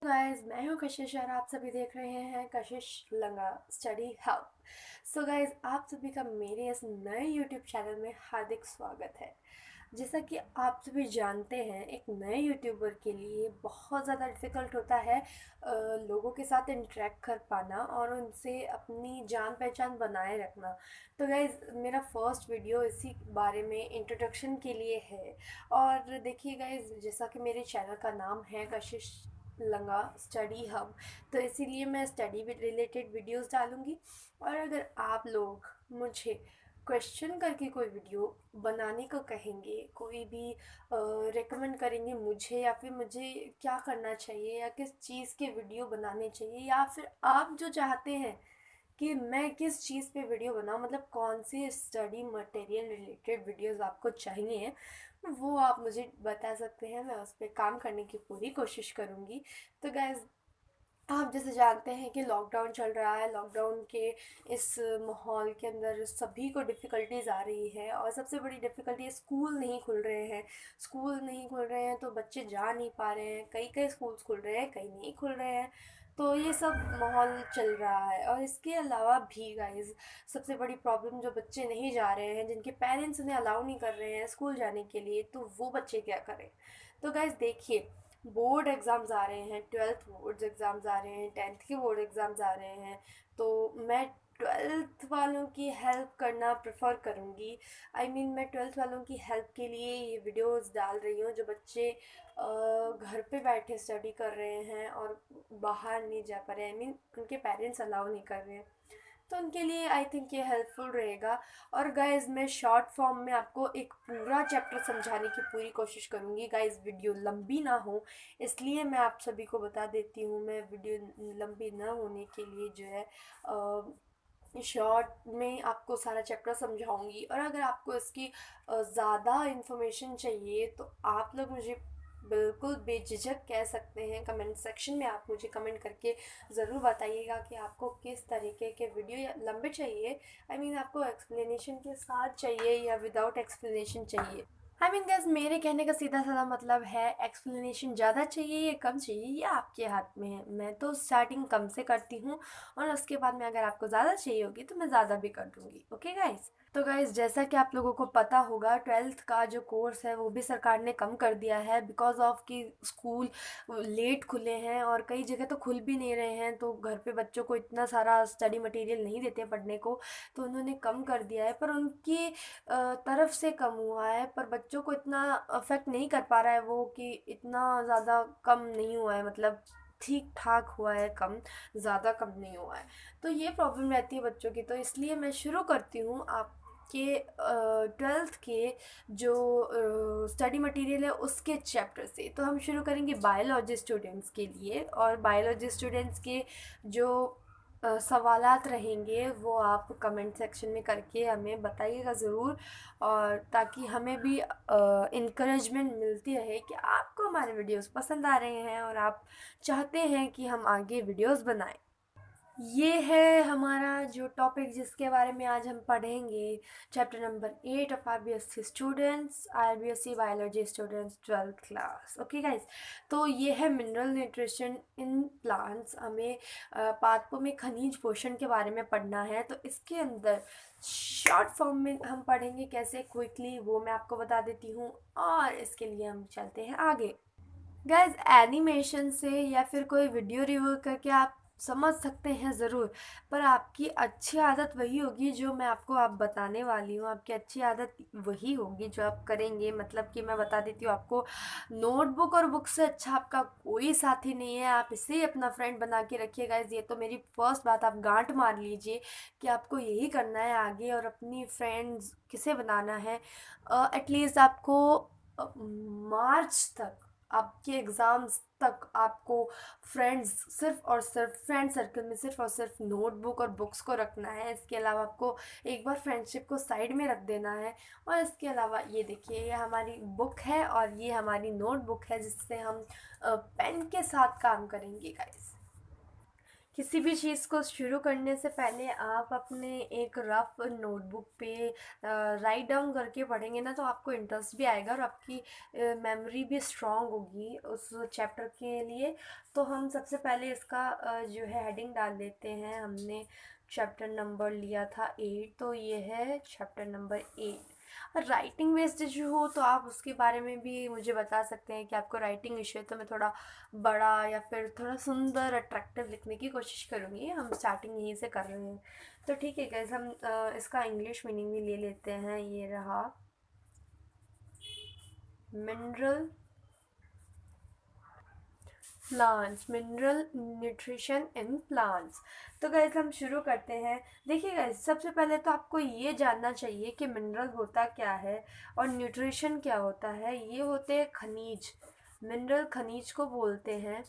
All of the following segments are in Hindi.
गाइस, मैं हूँ कशिश और आप सभी देख रहे हैं कशिश लंगा स्टडी हब। सो गाइस, आप सभी का मेरे इस नए यूट्यूब चैनल में हार्दिक स्वागत है। जैसा कि आप सभी जानते हैं, एक नए यूट्यूबर के लिए बहुत ज़्यादा डिफ़िकल्ट होता है लोगों के साथ इंटरेक्ट कर पाना और उनसे अपनी जान पहचान बनाए रखना। तो गाइस, मेरा फर्स्ट वीडियो इसी बारे में इंट्रोडक्शन के लिए है। और देखिए गाइस, जैसा कि मेरे चैनल का नाम है कशिश लंगा स्टडी हब, तो इसीलिए मैं स्टडी रिलेटेड वीडियोस डालूँगी। और अगर आप लोग मुझे क्वेश्चन करके कोई वीडियो बनाने को कहेंगे, कोई भी रेकमेंड करेंगे मुझे, या फिर मुझे क्या करना चाहिए या किस चीज़ के वीडियो बनाने चाहिए, या फिर आप जो चाहते हैं कि मैं किस चीज़ पे वीडियो बनाऊँ, मतलब कौन सी स्टडी मटेरियल रिलेटेड वीडियोस आपको चाहिए, वो आप मुझे बता सकते हैं। मैं उस पर काम करने की पूरी कोशिश करूँगी। तो गैस, आप जैसे जानते हैं कि लॉकडाउन चल रहा है। लॉकडाउन के इस माहौल के अंदर सभी को डिफ़िकल्टीज़ आ रही है, और सबसे बड़ी डिफ़िकल्टी है, स्कूल नहीं खुल रहे हैं। स्कूल नहीं खुल रहे हैं तो बच्चे जा नहीं पा रहे हैं। कई कई स्कूल्स खुल रहे हैं, कई नहीं खुल रहे हैं। तो ये सब माहौल चल रहा है। और इसके अलावा भी गाइस, सबसे बड़ी प्रॉब्लम, जो बच्चे नहीं जा रहे हैं, जिनके पेरेंट्स उन्हें अलाउ नहीं कर रहे हैं स्कूल जाने के लिए, तो वो बच्चे क्या करें। तो गाइस देखिए, बोर्ड एग्ज़ाम्स आ रहे हैं, 12th बोर्ड्स एग्ज़ाम्स आ रहे हैं, 10th के बोर्ड एग्ज़ाम्स आ रहे हैं। तो मैं 12th वालों की हेल्प करना प्रेफर करूँगी। मैं 12th वालों की हेल्प के लिए ये वीडियोस डाल रही हूँ, जो बच्चे घर पे बैठे स्टडी कर रहे हैं और बाहर नहीं जा पा रहे। उनके पेरेंट्स अलाउ नहीं कर रहे हैं, तो उनके लिए आई थिंक ये हेल्पफुल रहेगा। और गाइस, मैं शॉर्ट फॉर्म में आपको एक पूरा चैप्टर समझाने की पूरी कोशिश करूँगी। गाइस, वीडियो लंबी ना हो, इसलिए मैं आप सभी को बता देती हूँ। मैं वीडियो लंबी ना होने के लिए जो है शॉर्ट में आपको सारा चैप्टर समझाऊंगी। और अगर आपको इसकी ज़्यादा इन्फॉर्मेशन चाहिए, तो आप लोग मुझे बिल्कुल बेझिझक कह सकते हैं। कमेंट सेक्शन में आप मुझे कमेंट करके ज़रूर बताइएगा कि आपको किस तरीके के वीडियो या लंबे चाहिए, आपको एक्सप्लेनेशन के साथ चाहिए या विदाउट एक्सप्लेनेशन चाहिए। गैस, मेरे कहने का सीधा साधा मतलब है, एक्सप्लेनेशन ज़्यादा चाहिए या कम चाहिए, ये आपके हाथ में है। मैं तो स्टार्टिंग कम से करती हूँ, और उसके बाद में अगर आपको ज़्यादा चाहिए होगी तो मैं ज़्यादा भी कर दूँगी। Okay guys. तो गाइस, जैसा कि आप लोगों को पता होगा, 12th का जो कोर्स है वो भी सरकार ने कम कर दिया है, बिकॉज ऑफ कि स्कूल लेट खुले हैं और कई जगह तो खुल भी नहीं रहे हैं। तो घर पे बच्चों को इतना सारा स्टडी मटेरियल नहीं देते पढ़ने को, तो उन्होंने कम कर दिया है। पर उनकी तरफ से कम हुआ है, पर बच्चों को इतना अफेक्ट नहीं कर पा रहा है वो, कि इतना ज़्यादा कम नहीं हुआ है, मतलब ठीक ठाक हुआ है, कम ज़्यादा कम नहीं हुआ है। तो ये प्रॉब्लम रहती है बच्चों की। तो इसलिए मैं शुरू करती हूँ आपके 12th के जो स्टडी मटेरियल है उसके चैप्टर से। तो हम शुरू करेंगे बायोलॉजी स्टूडेंट्स के लिए। और बायोलॉजी स्टूडेंट्स के जो सवालात रहेंगे वो आप कमेंट सेक्शन में करके हमें बताइएगा ज़रूर, और ताकि हमें भी इनकरेजमेंट मिलती रहे कि आपको हमारे वीडियोस पसंद आ रहे हैं और आप चाहते हैं कि हम आगे वीडियोस बनाएं। ये है हमारा जो टॉपिक, जिसके बारे में आज हम पढ़ेंगे। Chapter number 8 of RBSC students, RBSC biology students 12th class. Okay guys, तो ये है मिनरल न्यूट्रिशन इन प्लांट्स। हमें पादपों में खनिज पोषण के बारे में पढ़ना है। तो इसके अंदर शॉर्ट फॉर्म में हम पढ़ेंगे कैसे, क्विकली, वो मैं आपको बता देती हूँ। और इसके लिए हम चलते हैं आगे। गाइज, एनिमेशन से या फिर कोई वीडियो रिव्यू करके आप समझ सकते हैं ज़रूर, पर आपकी अच्छी आदत वही होगी जो मैं आपको आप बताने वाली हूँ। आपकी अच्छी आदत वही होगी जो आप करेंगे। मतलब कि मैं बता देती हूँ आपको, नोटबुक और बुक से अच्छा आपका कोई साथी नहीं है। आप इसे ही अपना फ्रेंड बना के रखिए गाइज। ये तो मेरी फर्स्ट बात, आप गांठ मार लीजिए कि आपको यही करना है आगे। और अपनी फ्रेंड्स किसे बनाना है, एटलीस्ट आपको मार्च तक, आपके एग्ज़ाम्स तक, आपको फ्रेंड्स, सिर्फ और सिर्फ फ्रेंड सर्कल में सिर्फ और सिर्फ नोटबुक और बुक्स को रखना है। इसके अलावा आपको एक बार फ्रेंडशिप को साइड में रख देना है। और इसके अलावा ये देखिए, ये हमारी बुक है और ये हमारी नोटबुक है, जिससे हम पेन के साथ काम करेंगे गाइस। किसी भी चीज़ को शुरू करने से पहले आप अपने एक रफ नोटबुक पे राइट डाउन करके पढ़ेंगे ना, तो आपको इंटरेस्ट भी आएगा और आपकी मेमोरी भी स्ट्रांग होगी उस चैप्टर के लिए। तो हम सबसे पहले इसका जो है हेडिंग डाल देते हैं। हमने चैप्टर नंबर लिया था 8, तो ये है चैप्टर नंबर 8। राइटिंग बेस्ड जो हो तो आप उसके बारे में भी मुझे बता सकते हैं कि आपको राइटिंग इशू है, तो मैं थोड़ा बड़ा या फिर थोड़ा सुंदर अट्रैक्टिव लिखने की कोशिश करूँगी। हम स्टार्टिंग यहीं से कर रहे हैं, तो ठीक है गाइस। हम इसका इंग्लिश मीनिंग भी ले लेते हैं। ये रहा mineral plants, mineral nutrition in plants. तो गाइस हम शुरू करते हैं। देखिए गाइस, सबसे पहले तो आपको ये जानना चाहिए कि मिनरल होता क्या है और न्यूट्रिशन क्या होता है। ये होते हैं खनिज। मिनरल खनिज को बोलते हैं।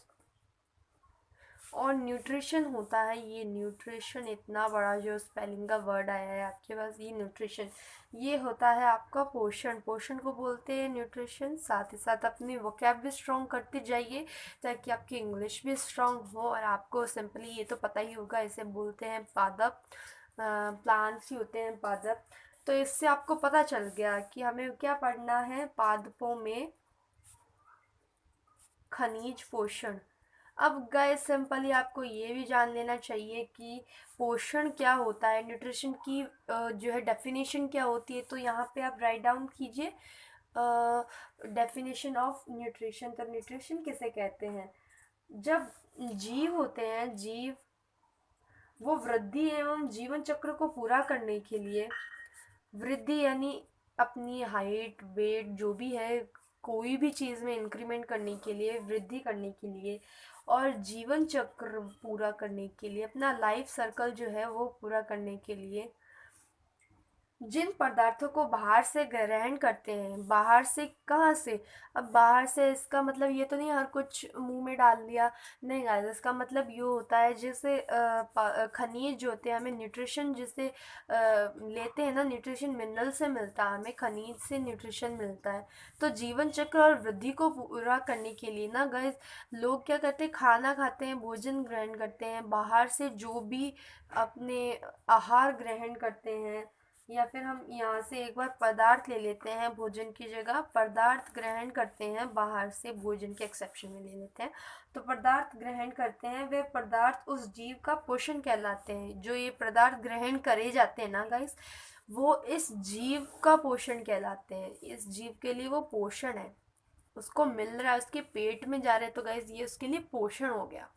और न्यूट्रिशन होता है, ये न्यूट्रिशन इतना बड़ा जो स्पेलिंग का वर्ड आया है आपके पास, ये न्यूट्रिशन, ये होता है आपका पोषण। पोषण को बोलते हैं न्यूट्रिशन। साथ ही साथ अपनी वोकैब भी स्ट्रॉन्ग करते जाइए ताकि आपकी इंग्लिश भी स्ट्रॉन्ग हो। और आपको सिंपली ये तो पता ही होगा, इसे बोलते हैं पादप। प्लांट्स ही होते हैं पादप। तो इससे आपको पता चल गया कि हमें क्या पढ़ना है पादपों में खनिज पोषण। अब गाइस सिंपली आपको ये भी जान लेना चाहिए कि पोषण क्या होता है, न्यूट्रिशन की जो है डेफिनेशन क्या होती है। तो यहाँ पे आप राइट डाउन कीजिए डेफिनेशन ऑफ न्यूट्रिशन। तो न्यूट्रिशन किसे कहते हैं? जब जीव होते हैं, जीव वो वृद्धि एवं जीवन चक्र को पूरा करने के लिए, वृद्धि यानी अपनी हाइट वेट जो भी है, कोई भी चीज़ में इंक्रीमेंट करने के लिए, वृद्धि करने के लिए, और जीवन चक्र पूरा करने के लिए, अपना लाइफ सर्कल जो है वो पूरा करने के लिए जिन पदार्थों को बाहर से ग्रहण करते हैं। बाहर से कहाँ से? अब बाहर से इसका मतलब ये तो नहीं हर कुछ मुंह में डाल दिया, नहीं गाइस। इसका मतलब ये होता है जैसे खनिज जो होते हैं, हमें न्यूट्रिशन जिससे लेते हैं ना, न्यूट्रिशन मिनरल से मिलता है, हमें खनिज से न्यूट्रिशन मिलता है। तो जीवन चक्र और वृद्धि को पूरा करने के लिए ना गाइस, लोग क्या करते हैं, खाना खाते हैं, भोजन ग्रहण करते हैं, बाहर से जो भी अपने आहार ग्रहण करते हैं, या फिर हम यहाँ से एक बार पदार्थ ले लेते हैं, भोजन की जगह पदार्थ ग्रहण करते हैं बाहर से, भोजन के एक्सेप्शन में ले लेते हैं। तो पदार्थ ग्रहण करते हैं, वे पदार्थ उस जीव का पोषण कहलाते हैं। जो ये पदार्थ ग्रहण करे जाते हैं ना गाइस, वो इस जीव का पोषण कहलाते हैं। इस जीव के लिए वो पोषण है, उसको मिल रहा है, उसके पेट में जा रहे हैं, तो गाइस ये उसके लिए पोषण हो गया।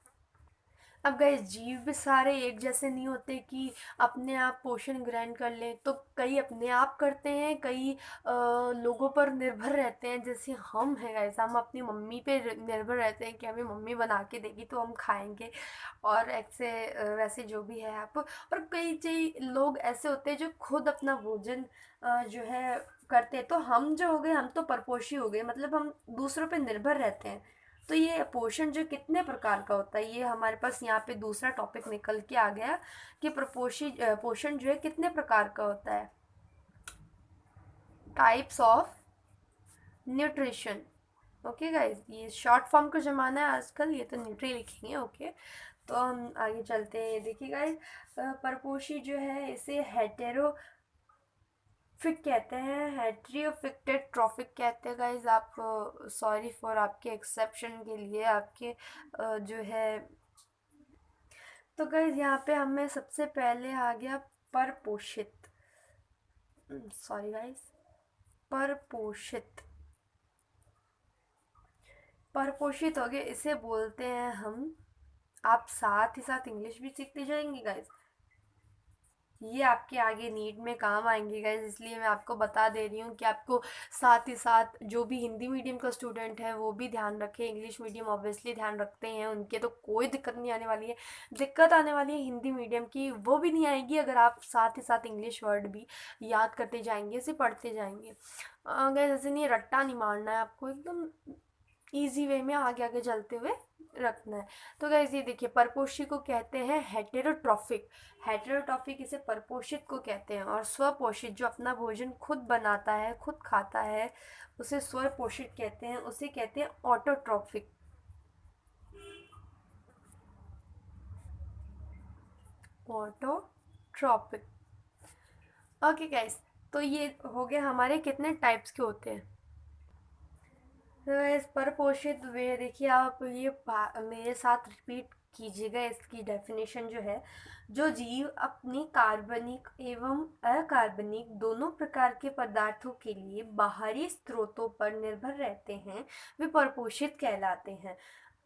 अब गाइस जीव भी सारे एक जैसे नहीं होते कि अपने आप पोषण ग्रहण कर लें। तो कई अपने आप करते हैं, कई लोगों पर निर्भर रहते हैं। जैसे हम हैं गाइस, हम अपनी मम्मी पे निर्भर रहते हैं कि हमें मम्मी बना के देगी तो हम खाएंगे। और ऐसे वैसे जो भी है आप। और कई कई लोग ऐसे होते हैं जो खुद अपना भोजन जो है करते हैं। तो हम जो हो गए, हम तो परपोषी हो गए, मतलब हम दूसरों पे निर्भर रहते हैं। तो ये पोषण जो कितने प्रकार का होता है, ये हमारे पास यहाँ पे दूसरा टॉपिक निकल के आ गया कि पोषण जो है कितने प्रकार का होता है। Types of nutrition. Okay guys, ये शॉर्ट फॉर्म का ज़माना है आजकल, ये तो न्यूट्री लिखेंगे। ओके, तो हम आगे चलते हैं। देखिए गाइस, परपोषी जो है इसे हेटेरो फिक कहते हैं, हेट्रियोफिक्टेड ट्रॉफिक कहते हैं गाइज। आप सॉरी फॉर आपके एक्सेप्शन के लिए, आपके जो है। तो गाइज यहाँ पे हमें सबसे पहले आ गया परपोषित। सॉरी गाइज, परपोषित, परपोषित हो गए, इसे बोलते हैं हम। आप साथ ही साथ इंग्लिश भी सीखते जाएंगे गाइज, ये आपके आगे नीट में काम आएंगे गाइज। इसलिए मैं आपको बता दे रही हूँ कि आपको साथ ही साथ जो भी हिंदी मीडियम का स्टूडेंट है वो भी ध्यान रखे। इंग्लिश मीडियम ऑब्वियसली ध्यान रखते हैं, उनके तो कोई दिक्कत नहीं आने वाली है। दिक्कत आने वाली है हिंदी मीडियम की, वो भी नहीं आएगी अगर आप साथ ही साथ इंग्लिश वर्ड भी याद करते जाएंगे, इसे पढ़ते जाएंगे। गाइज ऐसे नहीं, रट्टा नहीं मारना है आपको, एकदम ईजी वे में आगे आगे चलते हुए रखना है। तो गाइस ये देखिए, परपोषी को कहते हैं हेटेरोट्रॉफिक। हेटेरोट्रॉफिक इसे परपोषित को कहते हैं। और स्वपोषित जो अपना भोजन खुद बनाता है, खुद खाता है, उसे स्वपोषित कहते हैं, उसे कहते हैं ऑटोट्रॉफिक। ऑटोट्रॉपिक। ओके गाइस, तो ये हो गया हमारे कितने टाइप्स के होते हैं। तो इस परपोषित वे देखिए, आप ये मेरे साथ रिपीट कीजिएगा इसकी डेफिनेशन जो है। जो जीव अपनी कार्बनिक एवं अकार्बनिक दोनों प्रकार के पदार्थों के लिए बाहरी स्रोतों पर निर्भर रहते हैं, वे परपोषित कहलाते हैं।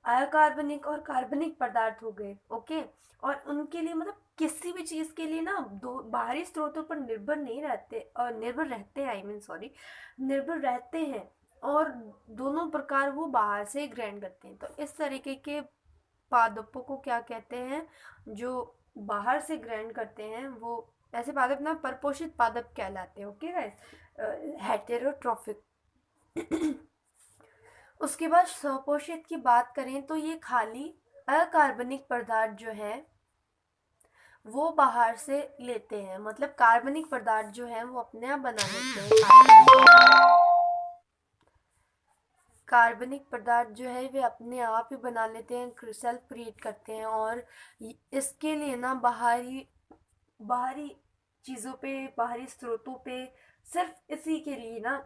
अकार्बनिक और कार्बनिक पदार्थ हो गए, ओके। और उनके लिए मतलब किसी भी चीज़ के लिए ना दो बाहरी स्रोतों पर निर्भर नहीं रहते, और निर्भर रहते हैं, आई मीन सॉरी, निर्भर रहते हैं, और दोनों प्रकार वो बाहर से ग्रहण करते हैं। तो इस तरीके के पादपों को क्या कहते हैं, जो बाहर से ग्रहण करते हैं, वो ऐसे पादप ना परपोषित पादप कहलाते हैं, ओके गाइस, हेटेरोट्रॉफिक। उसके बाद स्वपोषित की बात करें तो ये खाली अकार्बनिक पदार्थ जो है वो बाहर से लेते हैं, मतलब कार्बनिक पदार्थ जो है वो अपने आप बना लेते हैं। कार्बनिक पदार्थ जो है वे अपने आप ही बना लेते हैं, सेल्फ क्रिएट करते हैं, और इसके लिए ना बाहरी बाहरी चीज़ों पे, बाहरी स्रोतों पे सिर्फ इसी के लिए ना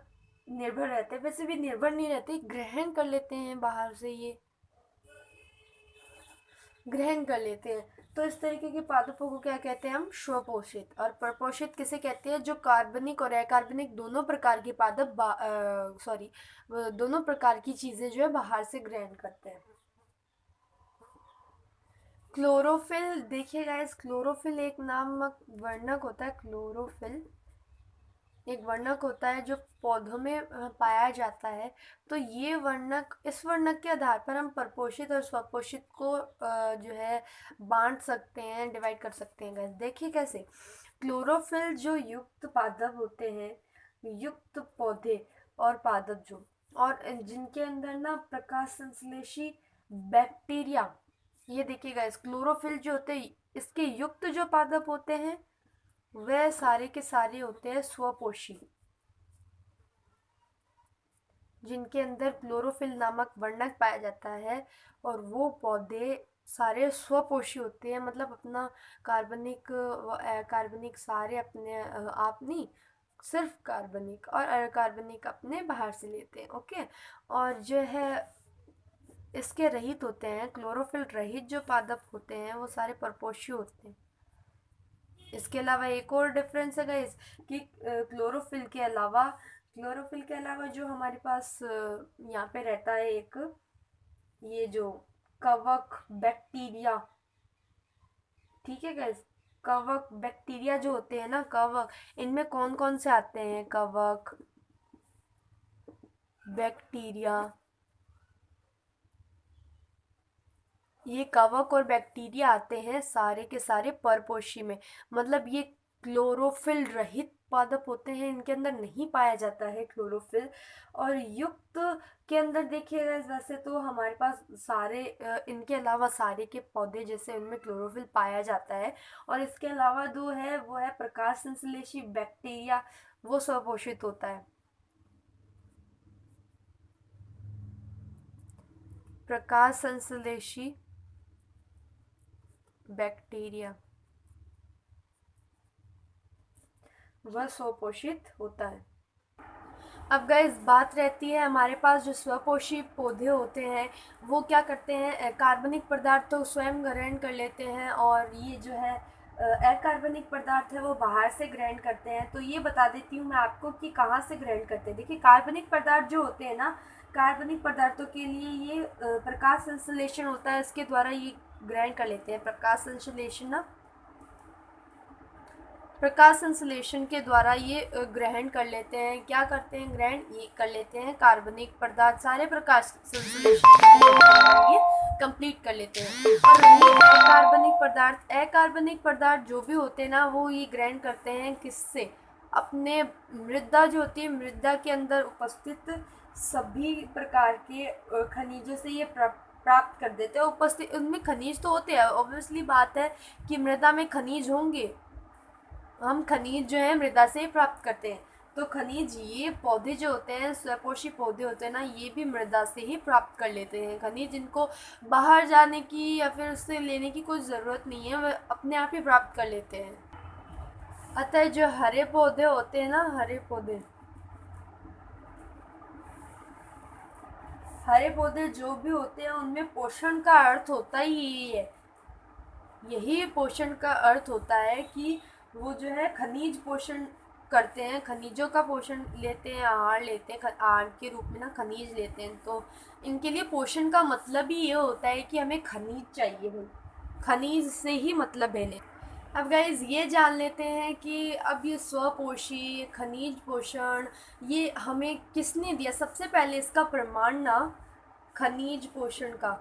निर्भर रहते हैं। वैसे भी निर्भर नहीं रहते, ग्रहण कर लेते हैं बाहर से, ये ग्रहण कर लेते हैं। तो इस तरीके के पादपों को क्या कहते हैं हम, स्वपोषित। और परपोषित किसे कहते हैं, जो कार्बनिक और अकार्बनिक दोनों प्रकार के पादप सॉरी दोनों प्रकार की चीजें जो है बाहर से ग्रहण करते हैं। क्लोरोफिल देखिए गाइस, क्लोरोफिल एक नामक वर्णक होता है। क्लोरोफिल एक वर्णक होता है जो पौधों में पाया जाता है। तो ये वर्णक, इस वर्णक के आधार पर हम परपोषित और स्वपोषित को जो है बांट सकते हैं, डिवाइड कर सकते हैं गाइस। देखिए कैसे, क्लोरोफिल जो युक्त पादप होते हैं, युक्त पौधे और पादप जो, और जिनके अंदर ना प्रकाश संश्लेषी बैक्टीरिया, ये देखिए गाइस, क्लोरोफिल जो होते हैं इसके युक्त जो पादप होते हैं वह सारे के सारे होते हैं स्वपोषी, जिनके अंदर क्लोरोफिल नामक वर्णक पाया जाता है। और वो पौधे सारे स्वपोषी होते हैं, मतलब अपना कार्बनिक व अकार्बनिक सारे अपने आप नहीं, सिर्फ कार्बनिक और अकार्बनिक अपने बाहर से लेते हैं, ओके। और जो है इसके रहित होते हैं, क्लोरोफिल रहित जो पादप होते हैं वो सारे परपोषी होते हैं। इसके अलावा एक और डिफरेंस है गाइस कि क्लोरोफिल के अलावा जो हमारे पास यहाँ पे रहता है एक, ये जो कवक बैक्टीरिया, ठीक है गाइस, कवक बैक्टीरिया जो होते हैं ना, कवक, इनमें कौन कौन से आते हैं, कवक बैक्टीरिया, ये कवक और बैक्टीरिया आते हैं सारे के सारे परपोषी में। मतलब ये क्लोरोफिल रहित पादप होते हैं, इनके अंदर नहीं पाया जाता है क्लोरोफिल। और युक्त के अंदर देखिएगा, वैसे तो हमारे पास सारे इनके अलावा सारे के पौधे जैसे उनमें क्लोरोफिल पाया जाता है। और इसके अलावा जो है वो है प्रकाश संश्लेषी बैक्टीरिया, वो स्वपोषित होता है। प्रकाश संश्लेषी बैक्टीरिया वह स्वपोषित होता है। अब गाइस बात रहती है, हमारे पास जो स्वपोषी पौधे होते हैं वो क्या करते हैं, कार्बनिक पदार्थ तो स्वयं ग्रहण कर लेते हैं, और ये जो है अकार्बनिक पदार्थ है वो बाहर से ग्रहण करते हैं। तो ये बता देती हूँ मैं आपको कि कहाँ से ग्रहण करते हैं। देखिए, कार्बनिक पदार्थ जो होते हैं ना, कार्बनिक पदार्थों के लिए ये प्रकाश संश्लेषण होता है, इसके द्वारा ये ग्रहण कर लेते हैं। प्रकाश संश्लेषण ना, प्रकाश संश्लेषण के द्वारा ये ग्रहण कर लेते हैं। क्या करते हैं, ग्रहण ये कर लेते हैं कार्बनिक पदार्थ, सारे प्रकाश संश्लेषण ये कंप्लीट कर लेते हैं। और रही अकार्बनिक पदार्थ जो भी होते हैं ना, वो ये ग्रहण करते हैं किससे, अपने मृदा जो होती है, मृदा के अंदर उपस्थित सभी प्रकार के खनिजों से ये प्राप्त कर देते हैं। उपस्थित उनमें खनिज तो होते हैं, ऑब्वियसली बात है कि मृदा में खनिज होंगे, हम खनिज जो है मृदा से प्राप्त करते हैं। तो खनिज ये पौधे जो होते हैं, स्वपोषी पौधे होते हैं ना, ये भी मृदा से ही प्राप्त कर लेते हैं खनिज। इनको बाहर जाने की या फिर उससे लेने की कोई ज़रूरत नहीं है, वे अपने आप ही प्राप्त कर लेते हैं। अतः जो हरे पौधे होते हैं ना, हरे पौधे जो भी होते हैं उनमें पोषण का अर्थ होता ही यही है। यही पोषण का अर्थ होता है कि वो जो है खनिज पोषण करते हैं, खनिजों का पोषण लेते हैं, आहार लेते हैं, आहार के रूप में ना खनिज लेते हैं। तो इनके लिए पोषण का मतलब ही ये होता है कि हमें खनिज चाहिए हो, खनिज से ही मतलब है। अब गाइज ये जान लेते हैं कि अब ये स्वपोषी खनिज पोषण ये हमें किसने दिया। सबसे पहले इसका प्रमाण ना खनिज पोषण का,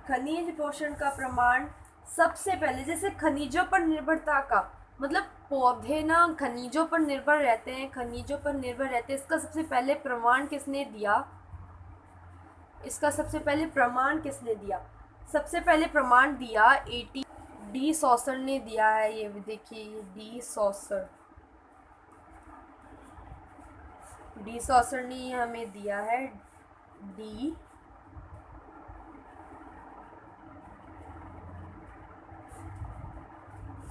खनिज पोषण का प्रमाण सबसे पहले, जैसे खनिजों पर निर्भरता का मतलब पौधे ना खनिजों पर निर्भर रहते हैं, खनिजों पर निर्भर रहते हैं। इसका सबसे पहले प्रमाण किसने दिया, इसका सबसे पहले प्रमाण किसने दिया? सबसे पहले प्रमाण दिया एटी डी सॉसर ने दिया है। ये भी देखिए, डी सॉसर, डी सॉसर ने ये हमें दिया है। डी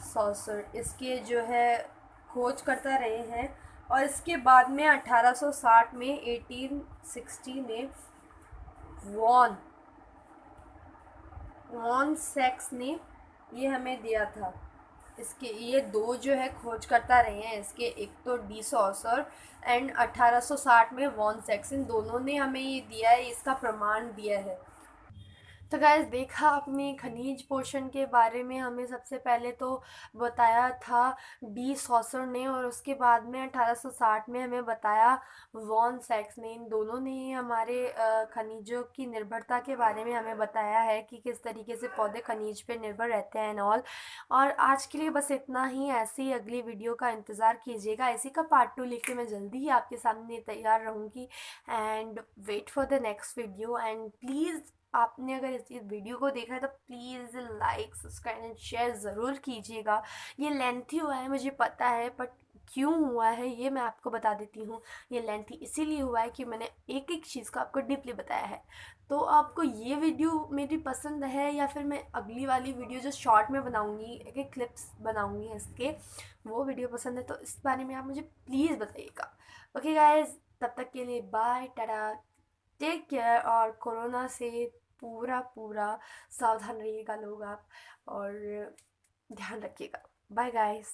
सॉसर इसके जो है खोज करता रहे हैं। और इसके बाद में 1860 में 1860 में वॉन वॉन सेक्स ने ये हमें दिया था। इसके ये दो जो है खोज करता रहे हैं इसके, एक तो डी सॉसर एंड 1860 में वॉन सेक्स, इन दोनों ने हमें ये दिया है, इसका प्रमाण दिया है। तो गाइस देखा आपने, खनिज पोषण के बारे में हमें सबसे पहले तो बताया था डी सॉसर ने, और उसके बाद में 1860 में हमें बताया वॉन सैक्स ने। इन दोनों ने ही हमारे खनिजों की निर्भरता के बारे में हमें बताया है कि किस तरीके से पौधे खनिज पे निर्भर रहते हैं एंड ऑल। और आज के लिए बस इतना ही। ऐसी ही अगली वीडियो का इंतज़ार कीजिएगा, इसी का पार्ट 2 लेके मैं जल्दी ही आपके सामने तैयार रहूँगी। And wait for the next video. And please आपने अगर इस वीडियो को देखा है तो please like subscribe and share ज़रूर कीजिएगा। ये लेंथी हुआ है मुझे पता है, बट क्यों हुआ है ये मैं आपको बता देती हूँ। ये लेंथी इसीलिए हुआ है कि मैंने एक एक चीज़ को आपको डीपली बताया है। तो आपको ये वीडियो मेरी पसंद है या फिर मैं अगली वाली वीडियो जो शॉर्ट में बनाऊँगी, एक एक क्लिप्स बनाऊँगी इसके, वो वीडियो पसंद है तो इस बारे में आप मुझे प्लीज़ बताइएगा। ओके गाइज, तब तक के लिए बाय, टाटा, टेक केयर। और कोरोना से पूरा पूरा सावधान रहिएगा लोग आप, और ध्यान रखिएगा। Bye guys.